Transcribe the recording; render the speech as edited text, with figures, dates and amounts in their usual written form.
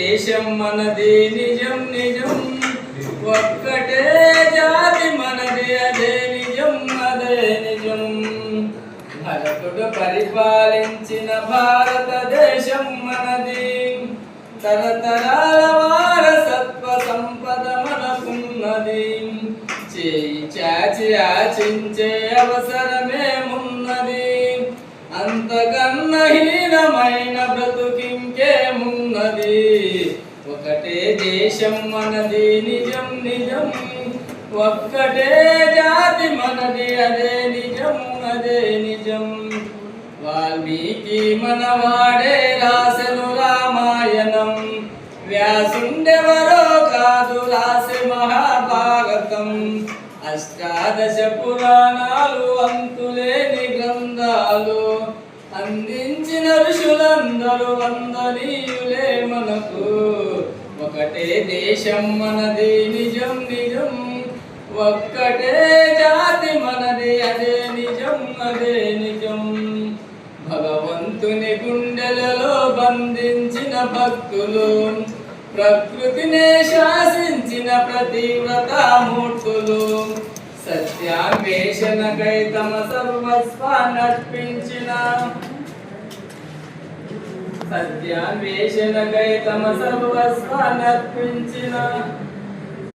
దేశం మనది నిజం నిజం, ఒక్కటే జాతి మనది అదే నిజం అదే నిజం. భరతుడు పరిపాలించిన భారతదేశం మనది, తరతరాల వారసత్వ సంపద మనకున్నది. చేయి చాచి ఆచించే అవసరమేమున్నది, అంతకన్నా హీనమైన బ్రతుకింకేమున్నది. ఒకటే దేశం మనది నిజం నిజం, ఒక్కటే జాతి మనది అదే నిజం అదే నిజం. వాల్మీకి మనవాడే రాసెను రామాయణం, వ్యాసుండెవరో కాదు రాసె మహాభారతం. అష్టాదశ పురాణాలు అంతులేని గ్రంథాలు అందించిన ఋషులందరూ వందనీయులే మనకు. ఒకటే దేశం మనది నిజం నిజం, ఒక్కటే జాతి మనది అదే నిజం అదే నిజం. భగవంతుని గుండెలలో బంధించిన భక్తులు, ప్రకృతినే శాసించిన ప్రతివ్రతామూర్తులు, సత్యాన్వేషణకై తమ సర్వస్వాన్నర్పించిన సత్యాన్వేషణకై తమ సర్వస్వాన్నర్పించిన